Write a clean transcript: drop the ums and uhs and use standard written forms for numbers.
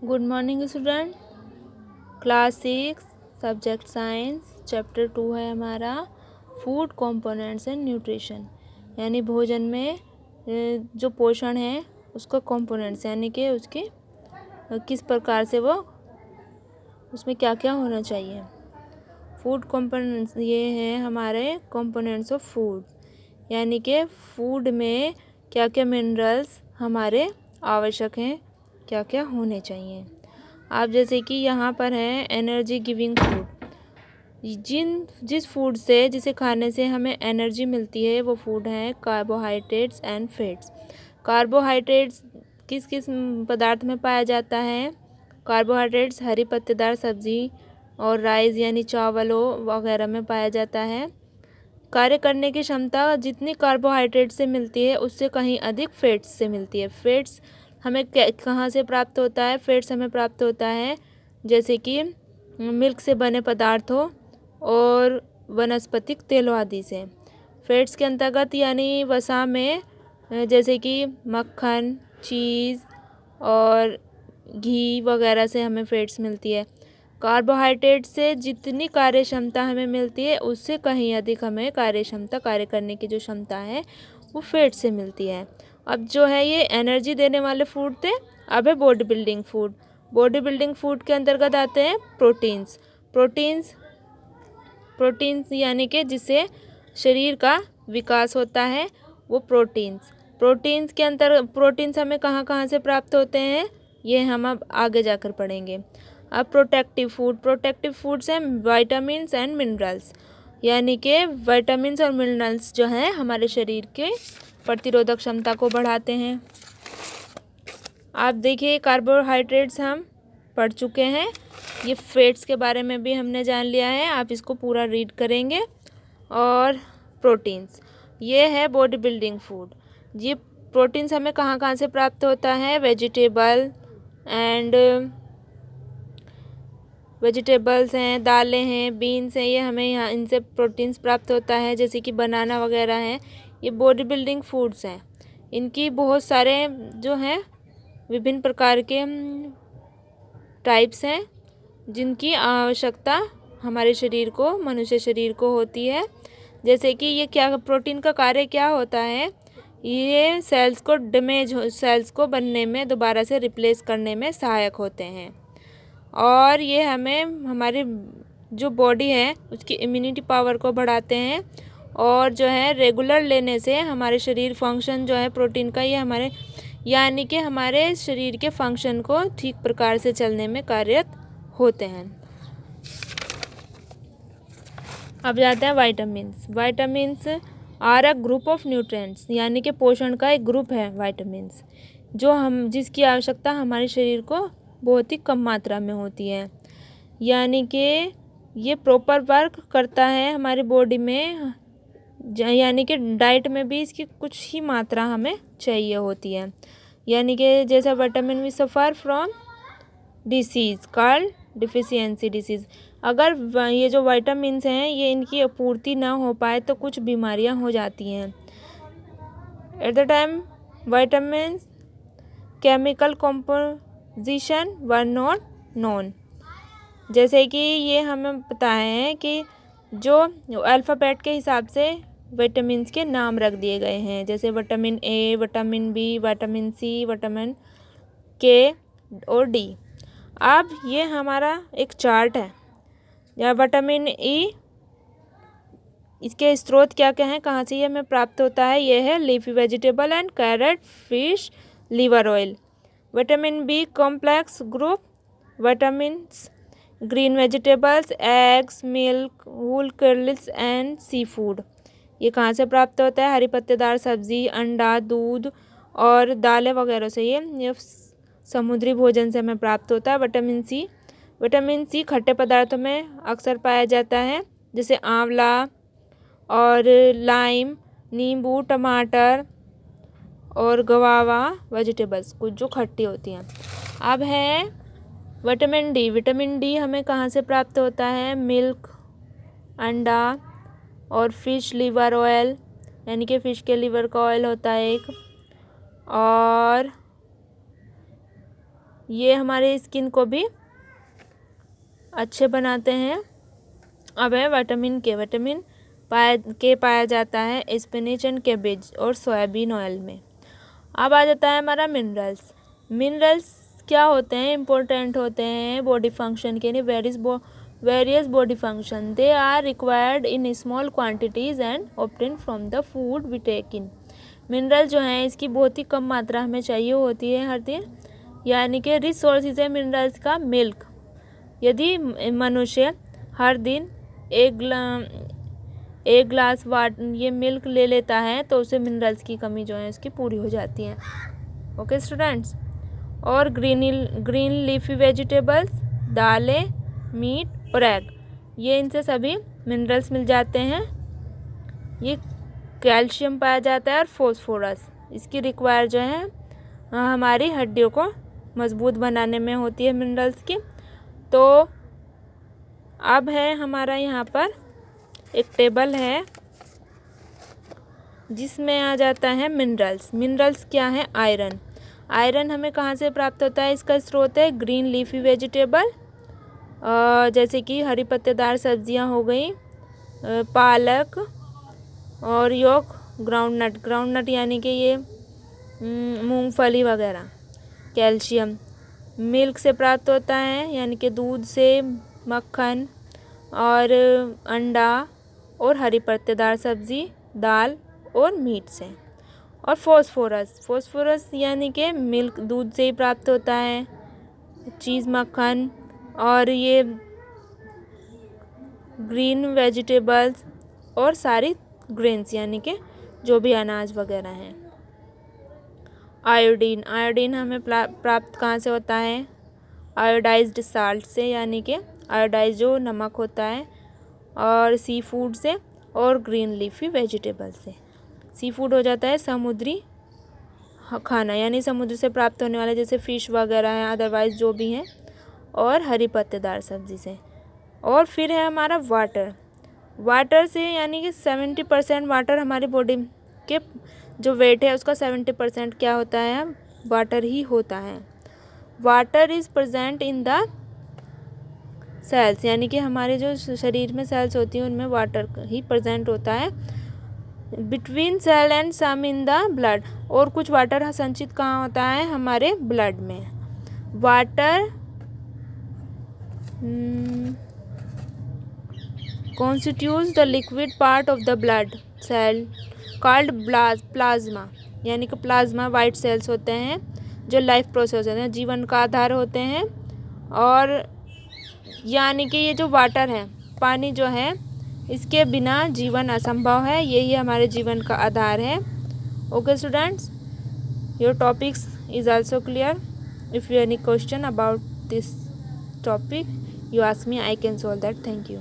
Good morning student. Class 6 subject science chapter 2 है हमारा food components and nutrition, यानी भोजन में जो पोषण है उसका कंपोनेंट्स यानी कि उसके किस प्रकार से वो उसमें क्या क्या होना चाहिए। फूड कंपोनेंट्स ये हैं हमारे कंपोनेंट्स ऑफ फूड, यानी कि फूड में क्या क्या मिनरल्स हमारे आवश्यक हैं, क्या क्या होने चाहिए। आप जैसे कि यहाँ पर है एनर्जी गिविंग फूड, जिस फूड से जिसे खाने से हमें एनर्जी मिलती है वो फूड है कार्बोहाइड्रेट्स एंड फैट्स। कार्बोहाइड्रेट्स किस किस पदार्थ में पाया जाता है? कार्बोहाइड्रेट्स हरी पत्तेदार सब्जी और राइस यानी चावलों वगैरह में पाया जाता है। कार्य करने की क्षमता जितनी कार्बोहाइड्रेट से मिलती है उससे कहीं अधिक फैट्स से मिलती है। फैट्स हमें कहाँ से प्राप्त होता है? फैट्स हमें प्राप्त होता है जैसे कि मिल्क से बने पदार्थों और वनस्पतिक तेलों आदि से। फैट्स के अंतर्गत यानी वसा में जैसे कि मक्खन, चीज़ और घी वगैरह से हमें फैट्स मिलती है। कार्बोहाइड्रेट से जितनी कार्य क्षमता हमें मिलती है उससे कहीं अधिक हमें कार्य करने की जो क्षमता है वो फैट से मिलती है। अब जो है ये एनर्जी देने वाले फूड थे। अब है body building food. Body building food के अंतर्गत आते हैं प्रोटीन्स। प्रोटीन्स यानी कि जिससे शरीर का विकास होता है वो प्रोटीन्स के अंतर प्रोटीन्स हमें कहाँ कहाँ से प्राप्त होते हैं ये हम अब आगे जाकर पढ़ेंगे। अब प्रोटेक्टिव फूड्स हैं विटामिन्स एंड मिनरल्स, यानी कि विटामिन्स और मिनरल्स जो हैं हमारे शरीर के प्रतिरोधक क्षमता को बढ़ाते हैं। आप देखिए कार्बोहाइड्रेट्स हम पढ़ चुके हैं, ये फैट्स के बारे में भी हमने जान लिया है, आप इसको पूरा रीड करेंगे। और प्रोटीन्स ये है बॉडी बिल्डिंग फूड। ये प्रोटीन्स हमें कहाँ कहाँ से प्राप्त होता है? वेजिटेबल्स हैं, दालें हैं, बीन्स हैं, ये हमें यहाँ इनसे प्रोटीन्स प्राप्त होता है, जैसे कि बनाना वगैरह हैं। ये बॉडी बिल्डिंग फूड्स हैं। इनकी बहुत सारे जो हैं विभिन्न प्रकार के टाइप्स हैं जिनकी आवश्यकता हमारे शरीर को, मनुष्य शरीर को होती है। जैसे कि ये क्या प्रोटीन का कार्य क्या होता है? ये सेल्स को बनने में दोबारा से रिप्लेस करने में सहायक होते हैं और ये हमें हमारी जो बॉडी है उसकी इम्यूनिटी पावर को बढ़ाते हैं और जो है रेगुलर लेने से हमारे शरीर फंक्शन जो है प्रोटीन का ये हमारे यानी कि हमारे शरीर के फंक्शन को ठीक प्रकार से चलने में कार्यरत होते हैं। अब जाते हैं vitamins are a group of nutrients, यानी कि पोषण का एक ग्रुप है वाइटामिन्स, जो हम जिसकी आवश्यकता हमारे शरीर को बहुत ही कम मात्रा में होती है, यानी कि ये प्रॉपर वर्क करता है हमारी बॉडी में, यानी कि डाइट में भी इसकी कुछ ही मात्रा हमें चाहिए होती है। यानी कि जैसा vitamin we suffer from disease called deficiency disease. अगर ये जो विटामिन्स हैं ये इनकी आपूर्ति ना हो पाए तो कुछ बीमारियां हो जाती हैं। At the time vitamins chemical composition were not known, जैसे कि ये हमें पता है कि जो अल्फ़ाबेट के हिसाब से विटामिन्स के नाम रख दिए गए हैं, जैसे vitamin A, vitamin B, vitamin C, vitamin K और डी। अब ये हमारा एक चार्ट है या विटामिन ई, इसके स्रोत क्या क्या हैं, कहाँ से ये हमें प्राप्त होता है? ये है leafy vegetable and carrot, fish, liver oil. Vitamin B complex group vitamins green vegetables, eggs, milk, whole cereals and seafood. ये कहाँ से प्राप्त होता है? हरी पत्तेदार सब्जी, अंडा, दूध और दालें वगैरह से ये समुद्री भोजन से हमें प्राप्त होता है। विटामिन सी खट्टे पदार्थों में अक्सर पाया जाता है, जैसे आंवला और लाइम, नींबू, टमाटर और गवावा वेजिटेबल्स कुछ जो खट्टी होती हैं। अब है विटामिन डी हमें कहाँ से प्राप्त होता है? मिल्क, अंडा और फिश लिवर ऑयल, यानी कि फ़िश के लिवर का ऑयल होता है एक, और ये हमारे स्किन को भी अच्छे बनाते हैं। अब है विटामिन के। विटामिन के पाया जाता है स्पिनच एंड कैबेज और सोयाबीन ऑयल में। अब आ जाता है हमारा मिनरल्स। मिनरल्स क्या होते हैं? इम्पोर्टेंट होते हैं बॉडी फंक्शन के लिए। Various body function they are required in small quantities and obtain from the food we take in. Mineral जो हैं इसकी बहुत ही कम मात्रा हमें चाहिए होती है हर दिन, यानी कि रिच सोर्सेज है मिनरल्स का मिल्क। यदि मनुष्य हर दिन एक ग्लास ये मिल्क ले लेता है तो उसे मिनरल्स की कमी जो है उसकी पूरी हो जाती है। Okay students. और ग्रीन लीफी वेजिटेबल्स, दालें, मीट और एग, ये इनसे सभी मिनरल्स मिल जाते हैं। ये कैल्शियम पाया जाता है और फॉस्फोरस, इसकी रिक्वायर जो है हमारी हड्डियों को मजबूत बनाने में होती है मिनरल्स की। तो अब है हमारा यहाँ पर एक टेबल है जिसमें आ जाता है मिनरल्स। मिनरल्स क्या है? आयरन। आयरन हमें कहाँ से प्राप्त होता है? इसका स्रोत है ग्रीन लीफी वेजिटेबल, जैसे कि हरी पत्तेदार सब्जियां हो गई, पालक और योक ग्राउंडनट यानी कि ये मूंगफली वगैरह। कैल्शियम मिल्क से प्राप्त होता है, यानी कि दूध से, मक्खन और अंडा और हरी पत्तेदार सब्जी, दाल और मीट से। और फॉस्फोरस यानी कि मिल्क, दूध से ही प्राप्त होता है, चीज़, मक्खन और ये ग्रीन वेजिटेबल्स और सारी ग्रेन्स यानी कि जो भी अनाज वगैरह हैं। आयोडीन हमें प्राप्त कहाँ से होता है? आयोडाइज्ड साल्ट से, यानी कि आयोडाइज जो नमक होता है, और सी फूड से और ग्रीन लीफी वेजिटेबल से। सी फूड हो जाता है समुद्री खाना, यानी समुद्र से प्राप्त होने वाले जैसे फ़िश वगैरह हैं, अदरवाइज़ जो भी हैं, और हरी पत्तेदार सब्जी से। और फिर है हमारा वाटर से, यानी कि 70% वाटर हमारी बॉडी के जो वेट है उसका 70% क्या होता है? वाटर ही होता है। Water is present in the cells, यानी कि हमारे जो शरीर में सेल्स होती हैं उनमें वाटर ही प्रेजेंट होता है। Between cell and some in the blood, और कुछ वाटर संचित कहाँ होता है? हमारे ब्लड में। Water constitutes the liquid part of the blood cell called plasma, यानी कि प्लाज्मा वाइट सेल्स होते हैं जो लाइफ प्रोसेस होते हैं, जीवन का आधार होते हैं। और यानी कि ये जो वाटर है, पानी जो है, इसके बिना जीवन असंभव है, यही हमारे जीवन का आधार है। Okay students, your topics is also clear. If you any question about this topic you ask me, I can solve that. Thank you.